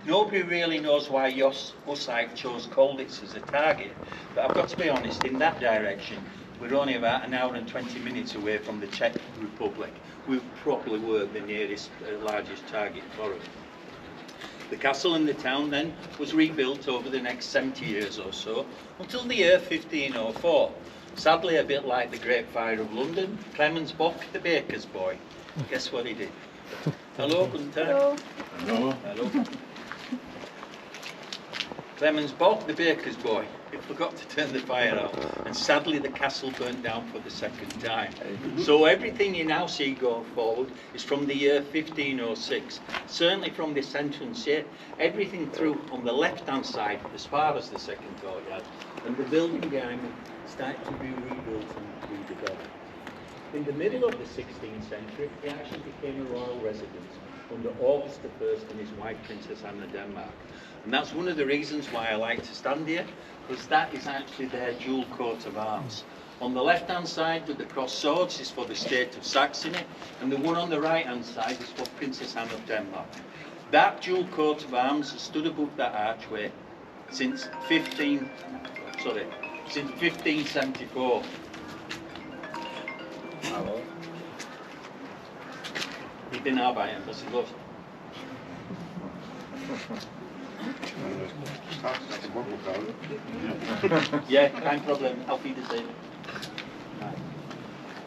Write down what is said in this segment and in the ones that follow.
Nobody really knows why Jos Hussite chose Colditz as a target, but I've got to be honest, in that direction, we're only about an hour and 20 minutes away from the Czech Republic. We probably were the nearest, largest target for us. The castle and the town then was rebuilt over the next 70 years or so, until the year 1504. Sadly, a bit like the Great Fire of London, Clemens Bock, the baker's boy, guess what he did? Hello, guten Tag. Hello. Hello. Hello. Clemens Bock, the baker's boy, he forgot to turn the fire out, and sadly the castle burnt down for the second time. So everything you now see going forward is from the year 1506. Certainly from this entrance here, everything through on the left-hand side, as far as the second courtyard, and the building behind me started to be rebuilt and redeveloped. In the middle of the 16th century, it actually became a royal residence under August I and his wife, Princess Anne of Denmark. And that's one of the reasons why I like to stand here, because that is actually their dual coat of arms. On the left-hand side with the crossed swords is for the state of Saxony, and the one on the right-hand side is for Princess Anne of Denmark. That dual coat of arms has stood above that archway since 1574. Hallo. Ich bin arbeiten, was ist los? Yeah, kein Problem. Auf Wiedersehen.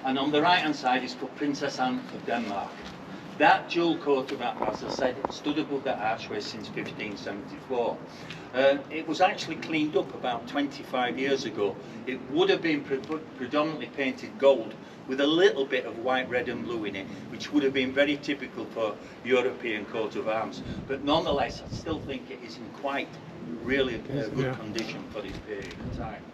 And on the right-hand side is for Princess Anne of Denmark. That dual coat of arms, as I said, stood above that archway since 1574. It was actually cleaned up about 25 years ago. It would have been predominantly painted gold with a little bit of white, red and blue in it, which would have been very typical for European coat of arms. But nonetheless, I still think it is in quite really good condition for this period of time.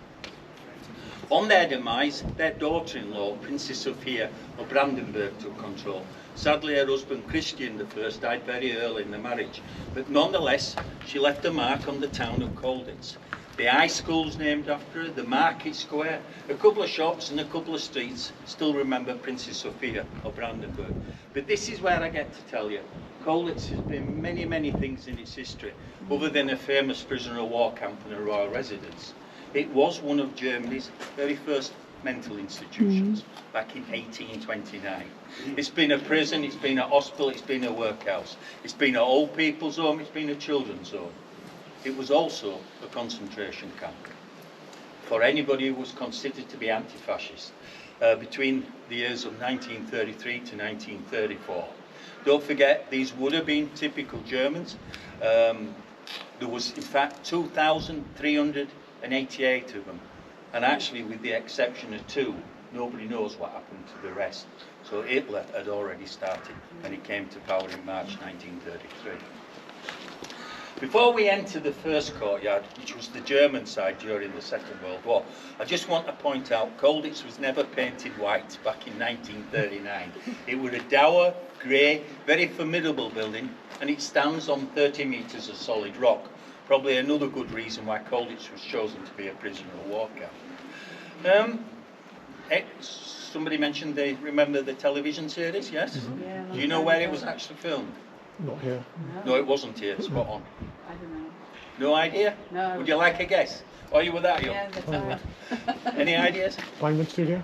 On their demise, their daughter-in-law, Princess Sophia of Brandenburg, took control. Sadly, her husband Christian I died very early in the marriage, but nonetheless, she left a mark on the town of Colditz. The high school's named after her, the market square, a couple of shops and a couple of streets still remember Princess Sophia of Brandenburg. But this is where I get to tell you, Colditz has been many, many things in its history, other than a famous prisoner of war camp and a royal residence. It was one of Germany's very first mental institutions back in 1829. It's been a prison, it's been a hospital, it's been a workhouse, it's been an old people's home, it's been a children's home. It was also a concentration camp for anybody who was considered to be anti-fascist between the years of 1933 to 1934. Don't forget, these would have been typical Germans. There was, in fact, 2,388 of them. And actually, with the exception of 2, nobody knows what happened to the rest. So Hitler had already started when he came to power in March 1933. Before we enter the first courtyard, which was the German side during the Second World War, I just want to point out Colditz was never painted white back in 1939. It was a dour, grey, very formidable building, and it stands on 30 metres of solid rock. Probably another good reason why Colditz was chosen to be a prisoner of war camp. Somebody mentioned they remember the television series, yes? Yeah, Do you know where it was actually filmed? Not here. No, it wasn't here, spot on. I don't know. No idea? No. Would you like a guess? Or you were that young? Yeah, that's all right. Any ideas? Pinewood Studio?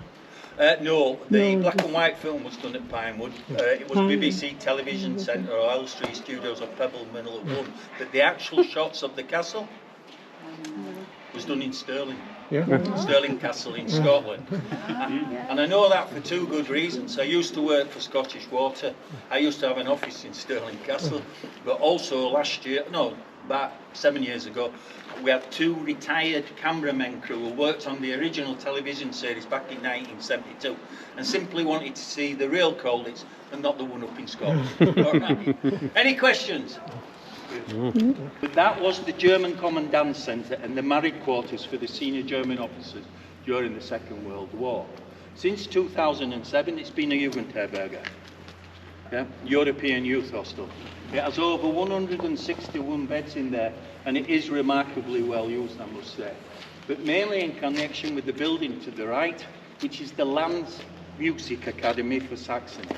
No, the No. black and white film was done at Pinewood. It was BBC Television Centre or Elstree Studios of Pebble Mill at One. But the actual shots of the castle was done in Stirling. Yeah. Stirling Castle in Scotland. And I know that for 2 good reasons. I used to work for Scottish Water. I used to have an office in Stirling Castle. But also last year, no, about 7 years ago, we had 2 retired cameramen crew who worked on the original television series back in 1972 and simply wanted to see the real Colditz and not the one up in Scotland. All right. Any questions? But that was the German Commandant's Centre and the married quarters for the senior German officers during the Second World War. Since 2007, it's been a Jugendherberge, European Youth Hostel. It has over 161 beds in there, and it is remarkably well used, I must say. But mainly in connection with the building to the right, which is the Lands Music Academy for Saxony.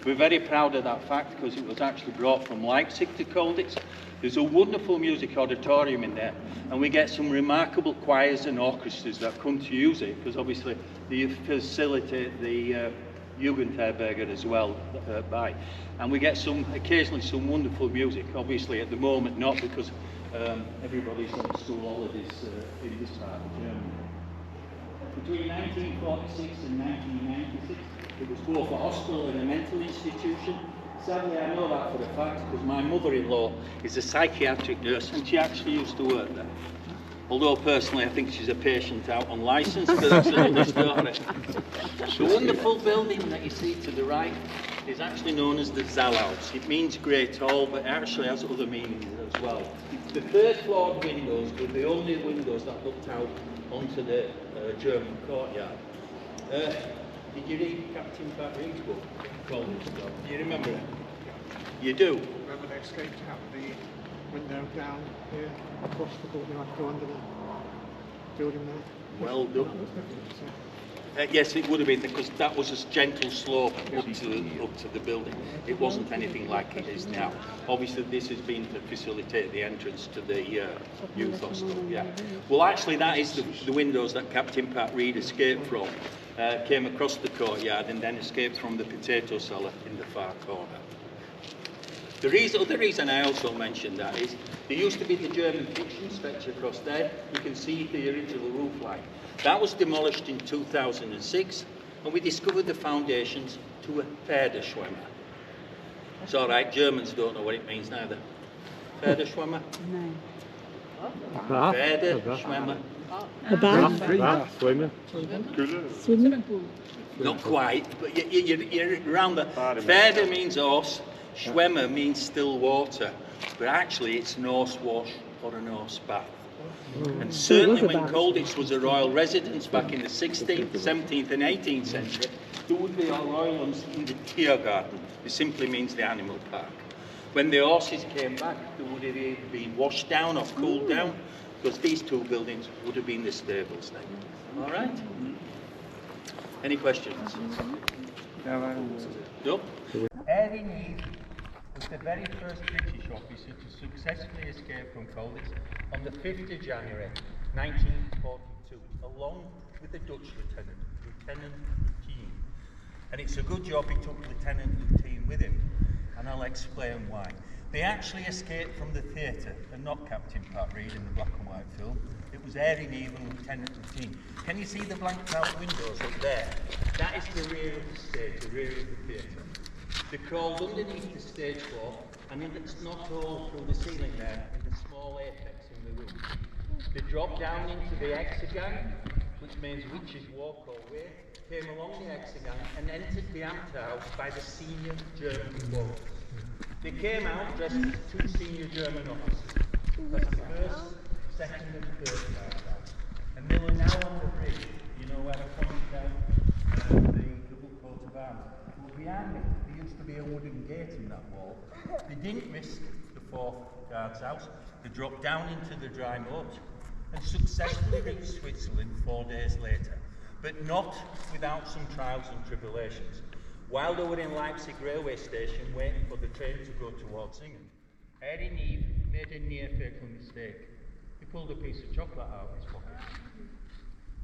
We're very proud of that fact because it was actually brought from Leipzig to Colditz. There's a wonderful music auditorium in there, and we get some remarkable choirs and orchestras that come to use it, because obviously they facilitate the Jugendherberge as well by. And we get occasionally some wonderful music. Obviously at the moment not, because everybody's on school holidays in this part of Germany. Between 1946 and 1996, it was both a hospital and a mental institution. Sadly, I know that for a fact because my mother-in-law is a psychiatric nurse and she actually used to work there. Although personally I think she's a patient out on licence, but that's another story. The wonderful building that you see to the right is actually known as the Zaalhaus. It means great hall, but it actually has other meanings as well. The third floor windows were the only windows that looked out onto the German courtyard. Did you read Captain Patry's book? Do you remember it? You do? Remember they escaped out the window down here, across the building, I'd go under the building there. Well done. Yes, it would have been, because that was a gentle slope up to the building. It wasn't anything like it is now. Obviously, this has been to facilitate the entrance to the youth hostel. Yeah. Well, actually, that is the windows that Captain Pat Reed escaped from. Came across the courtyard and then escaped from the potato cellar in the far corner. The reason I also mentioned that is there used to be the German fiction stretch across there. You can see the original roof line. That was demolished in 2006, and we discovered the foundations to a Pferdeschwemmer. It's all right, Germans don't know what it means neither. Pferdeschwemmer? No. Pferdeschwemmer. A bath? Swimming pool. Not quite, but you're around the... Pferde means horse, Schwemmer means still water, but actually it's Norse wash or a Norse bath. And certainly when Colditz was a royal residence back in the 16th, 17th and 18th century, there would be Royalums in the Tiergarten. It simply means the animal park. When the horses came back, they would have either been washed down or cooled down, because these two buildings would have been the stables then. All right? Any questions? No? Harry Neave was the very first British officer to successfully escape from Colditz on the 5th of January 1942, along with the Dutch lieutenant, Lieutenant Luteen. And it's a good job he took Lieutenant Luteen with him, and I'll explain why. They actually escaped from the theatre, and not Captain Pat Reed in the black and white film. It was Harry Neave and Lieutenant Luteen. Can you see the blanked out windows up there? That is the rear of the stage, the rear of the theatre. They crawled underneath the stage floor, and it's not all through the ceiling there, in the small apex in the roof. They dropped down into the hexagon, which means witches walk or way, came along the hexagon and entered the Amthouse by the senior German quarters. They came out dressed as two senior German officers. That's the first, second and third guard. And they were now on the bridge, you know where I pointed out the double coat of arms. But behind it, there used to be a wooden gate in that wall. They didn't miss the fourth guard's house. They dropped down into the dry moat and successfully reached Switzerland 4 days later, but not without some trials and tribulations. While they were in Leipzig railway station waiting for the train to go towards Singen, Harry Neave made a near-fatal mistake. He pulled a piece of chocolate out of his pocket.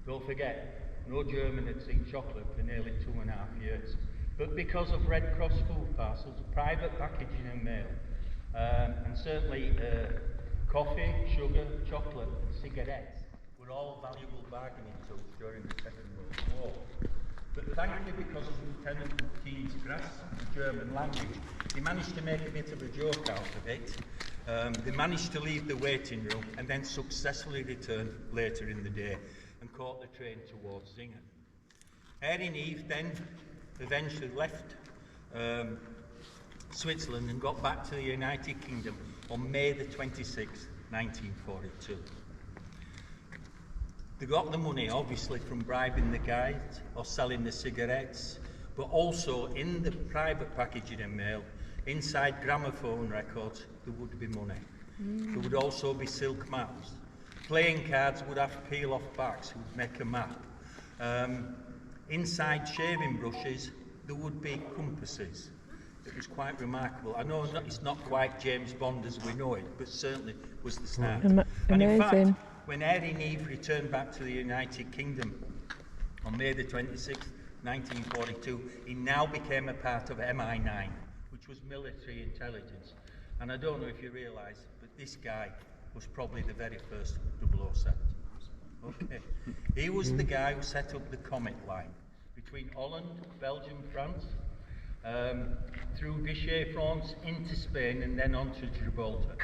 Don't forget, no German had seen chocolate for nearly 2.5 years. But because of Red Cross food parcels, private packaging and mail, and certainly coffee, sugar, chocolate and cigarettes were all valuable bargaining tools during the Second World War. But thankfully, because of Lieutenant Luteen's grasp of the German language, he managed to make a bit of a joke out of it. They managed to leave the waiting room and then successfully returned later in the day and caught the train towards Singen. Harry Neave then eventually left Switzerland and got back to the United Kingdom on May the 26th, 1942. They got the money, obviously, from bribing the guides or selling the cigarettes, but also in the private packaging and mail, inside gramophone records, there would be money. There would also be silk maps. Playing cards would have peel-off backs, would make a map. Inside shaving brushes, there would be compasses. that was quite remarkable. I know it's not quite James Bond as we know it, but certainly was the start. And in fact, when Harry Neve returned back to the United Kingdom on May the 26th, 1942, he now became a part of MI9, which was military intelligence. And I don't know if you realise, but this guy was probably the very first 007. Okay. He was the guy who set up the Comet line between Holland, Belgium, France, through Vichy, France, into Spain, and then on to Gibraltar.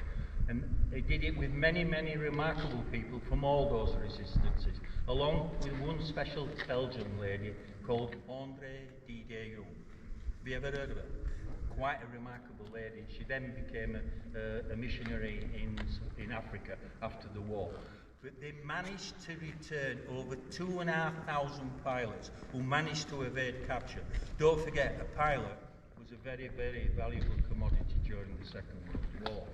And he did it with many, many remarkable people from all those resistances, along with one special Belgian lady called André Didier. Have you ever heard of her? Quite a remarkable lady. She then became a missionary in Africa after the war. But they managed to return over 2,500 pilots who managed to evade capture. Don't forget, a pilot was a very, very valuable commodity during the Second World War.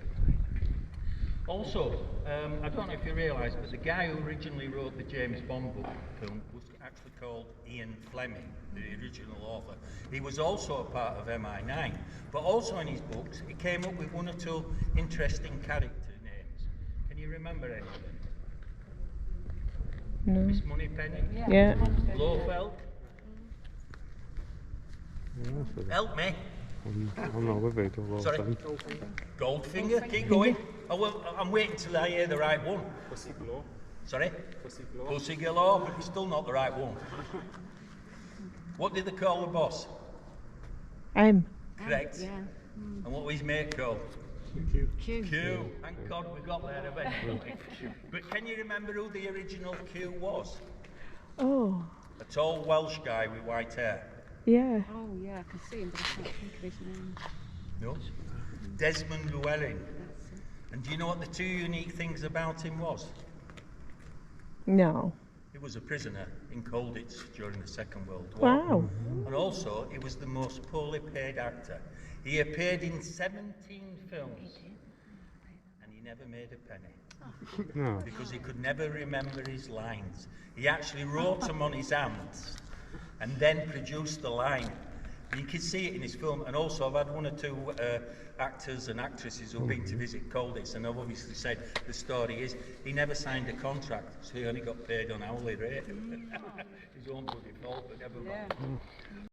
Also, I don't know if you realise, but the guy who originally wrote the James Bond film was actually called Ian Fleming, the original author. He was also a part of MI9, but also in his books, he came up with one or two interesting character names. Can you remember any of them? No. Miss Moneypenny? Yeah. Blofeld? Help me. I'm not with it. Sorry? Goldfinger? Keep going. Oh, well, I'm waiting till I hear the right one. Pussy Galore. Sorry? Pussy Galore. Pussy Galore, but it's still not the right one. What did they call the boss? M. Correct. Yeah. And what was his mate called? Q. Q. Thank God we got there eventually. But can you remember who the original Q was? Oh, A tall Welsh guy with white hair. yeah. Oh yeah, I can see him, but I can't think of his name. No? Desmond Llewellyn. That's it. And do you know what the two unique things about him was? No. He was a prisoner in Colditz during the Second World War. Wow. And also, he was the most poorly paid actor. He appeared in 17 films, and he never made a penny. No. Because he could never remember his lines. He actually wrote them on his hands and then produced the line. You can see it in his film, and also I've had one or two actors and actresses who've been to visit Colditz, and I've obviously said the story is he never signed a contract, so he only got paid on hourly rate. His own bloody fault, but never mind. Yeah.